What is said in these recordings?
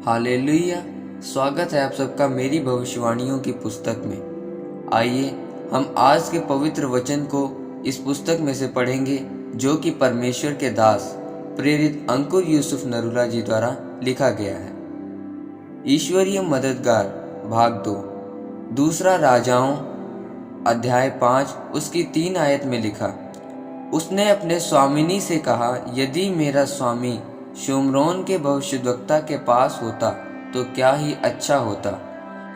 Hallelujah. स्वागत है आप सबका मेरी भविष्यवाणियों की पुस्तक में। आइए हम आज के पवित्र वचन को इस पुस्तक में से पढ़ेंगे, जो कि परमेश्वर के दास प्रेरित अंकुर यूसुफ नरूला जी द्वारा लिखा गया है। ईश्वरीय मददगार भाग 2, दूसरा राजाओं अध्याय 5 उसकी 3 आयत में लिखा, उसने अपने स्वामिनी से कहा, यदि मेरा स्वामी शुम्रोन के भविष्यद्वक्ता के पास होता तो क्या ही अच्छा होता,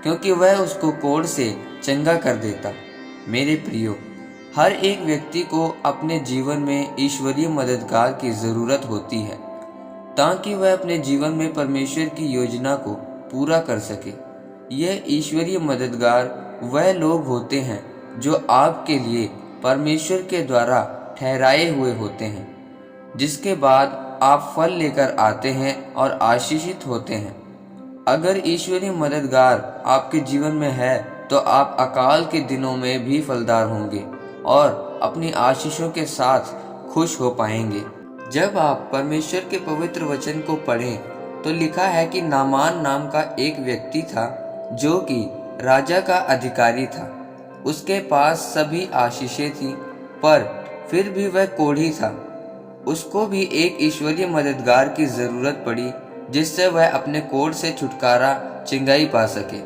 क्योंकि वह उसको कोढ़ से चंगा कर देता। मेरे प्रियो, हर एक व्यक्ति को अपने जीवन में ईश्वरीय मददगार की ज़रूरत होती है, ताकि वह अपने जीवन में परमेश्वर की योजना को पूरा कर सके। यह ईश्वरीय मददगार वह लोग होते हैं जो आपके लिए परमेश्वर के द्वारा ठहराए हुए होते हैं, जिसके बाद आप फल लेकर आते हैं और आशीषित होते हैं। अगर ईश्वरीय मददगार आपके जीवन में है तो आप अकाल के दिनों में भी फलदार होंगे और अपनी आशीषों के साथ खुश हो पाएंगे। जब आप परमेश्वर के पवित्र वचन को पढ़ें तो लिखा है कि नामान नाम का एक व्यक्ति था, जो कि राजा का अधिकारी था। उसके पास सभी आशीषें थी, पर फिर भी वह कोढ़ी था। उसको भी एक ईश्वरीय मददगार की जरूरत पड़ी, जिससे वह अपने कोढ़ से छुटकारा चिंगाई पा सके।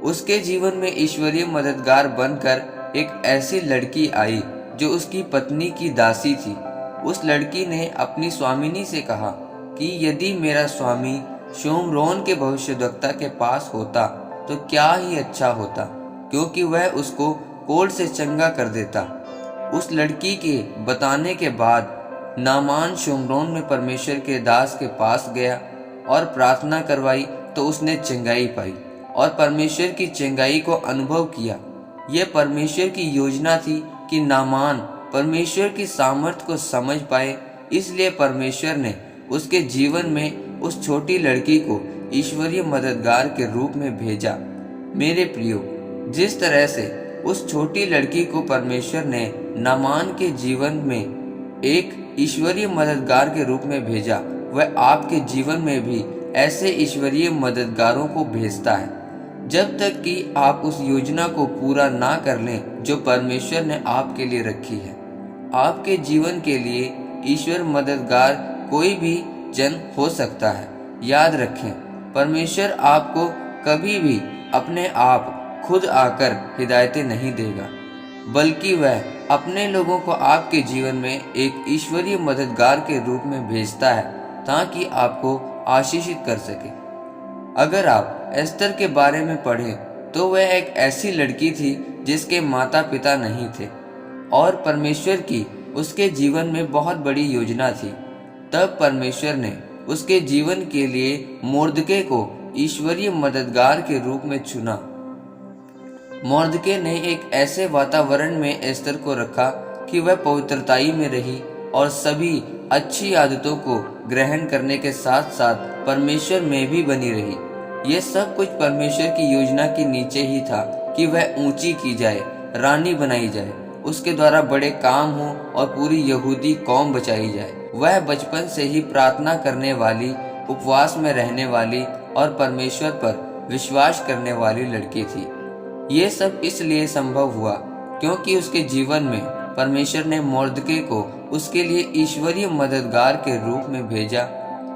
उसके जीवन में ईश्वरीय मददगार बनकर एक ऐसी लड़की आई जो उसकी पत्नी की दासी थी। उस लड़की ने अपनी स्वामिनी से कहा कि यदि मेरा स्वामी शोमरोन के भविष्यद्वक्ता के पास होता तो क्या ही अच्छा होता, क्योंकि वह उसको कोढ़ से चंगा कर देता। उस लड़की के बताने के बाद नामान शोमरोन में परमेश्वर के दास के पास गया और प्रार्थना करवाई, तो उसने चंगाई पाई और परमेश्वर की चंगाई को अनुभव किया। यह परमेश्वर की योजना थी कि नामान परमेश्वर की सामर्थ्य को समझ पाए, इसलिए परमेश्वर ने उसके जीवन में उस छोटी लड़की को ईश्वरीय मददगार के रूप में भेजा। मेरे प्रियो, जिस तरह से उस छोटी लड़की को परमेश्वर ने नामान के जीवन में एक ईश्वरीय मददगार के रूप में भेजा, वह आपके जीवन में भी ऐसे ईश्वरीय मददगारों को भेजता है, जब तक कि आप उस योजना को पूरा ना कर लें जो परमेश्वर ने आपके लिए रखी है। आपके जीवन के लिए ईश्वर मददगार कोई भी जन हो सकता है। याद रखें, परमेश्वर आपको कभी भी अपने आप खुद आकर हिदायतें नहीं देगा, बल्कि वह अपने लोगों को आपके जीवन में एक ईश्वरीय मददगार के रूप में भेजता है, ताकि आपको आशीषित कर सके। अगर आप एस्तर के बारे में पढ़ें तो वह एक ऐसी लड़की थी जिसके माता पिता नहीं थे, और परमेश्वर की उसके जीवन में बहुत बड़ी योजना थी। तब परमेश्वर ने उसके जीवन के लिए मोर्दके को ईश्वरीय मददगार के रूप में चुना। मोर्दके ने एक ऐसे वातावरण में एस्तर को रखा कि वह पवित्रताई में रही और सभी अच्छी आदतों को ग्रहण करने के साथ साथ परमेश्वर में भी बनी रही। यह सब कुछ परमेश्वर की योजना के नीचे ही था कि वह ऊंची की जाए, रानी बनाई जाए, उसके द्वारा बड़े काम हो और पूरी यहूदी कौम बचाई जाए। वह बचपन से ही प्रार्थना करने वाली, उपवास में रहने वाली और परमेश्वर पर विश्वास करने वाली लड़की थी। ये सब इसलिए संभव हुआ क्योंकि उसके जीवन में परमेश्वर ने मोर्दके को उसके लिए ईश्वरीय मददगार के रूप में भेजा।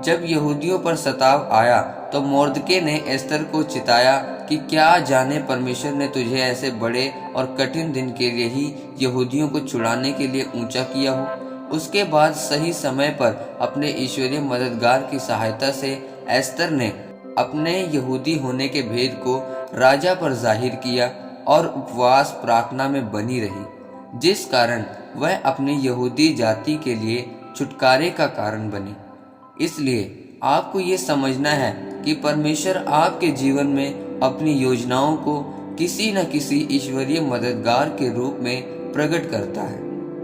जब यहूदियों पर सताव आया तो मोर्दके ने एस्तर को चिताया कि क्या जाने परमेश्वर ने तुझे ऐसे बड़े और कठिन दिन के लिए ही यहूदियों को छुड़ाने के लिए ऊंचा किया हो। उसके बाद सही समय पर अपने ईश्वरीय मददगार की सहायता से एस्तर ने अपने यहूदी होने के भेद को राजा पर जाहिर किया और उपवास प्रार्थना में बनी रही, जिस कारण वह अपनी यहूदी जाति के लिए छुटकारे का कारण बनी। इसलिए आपको ये समझना है कि परमेश्वर आपके जीवन में अपनी योजनाओं को किसी न किसी ईश्वरीय मददगार के रूप में प्रकट करता है।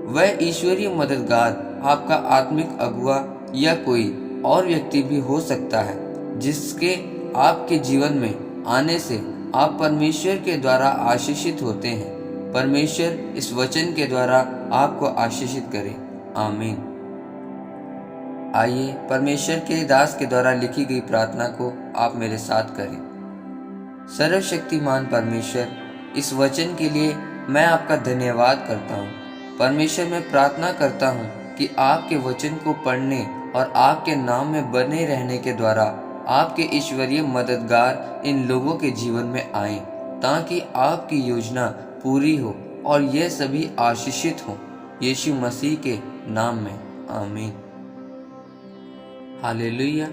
वह ईश्वरीय मददगार आपका आत्मिक अगुआ या कोई और व्यक्ति भी हो सकता है, जिसके आपके जीवन में आने से आप परमेश्वर के द्वारा आशीषित होते हैं। परमेश्वर इस वचन के द्वारा आपको आशीषित करे। आमीन। आइए परमेश्वर के दास के द्वारा लिखी गई प्रार्थना को आप मेरे साथ करें। सर्वशक्तिमान परमेश्वर, इस वचन के लिए मैं आपका धन्यवाद करता हूँ। परमेश्वर, मैं प्रार्थना करता हूँ कि आपके वचन को पढ़ने और आपके नाम में बने रहने के द्वारा आपके ईश्वरीय मददगार इन लोगों के जीवन में आए, ताकि आपकी योजना पूरी हो और यह सभी आशीषित हों। यीशु मसीह के नाम में, आमीन। हालेलुया।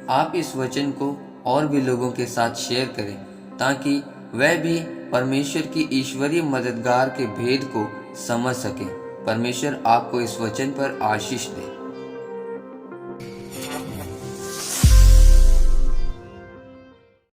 आप इस वचन को और भी लोगों के साथ शेयर करें, ताकि वह भी परमेश्वर की ईश्वरीय मददगार के भेद को समझ सकें। परमेश्वर आपको इस वचन पर आशीष दे।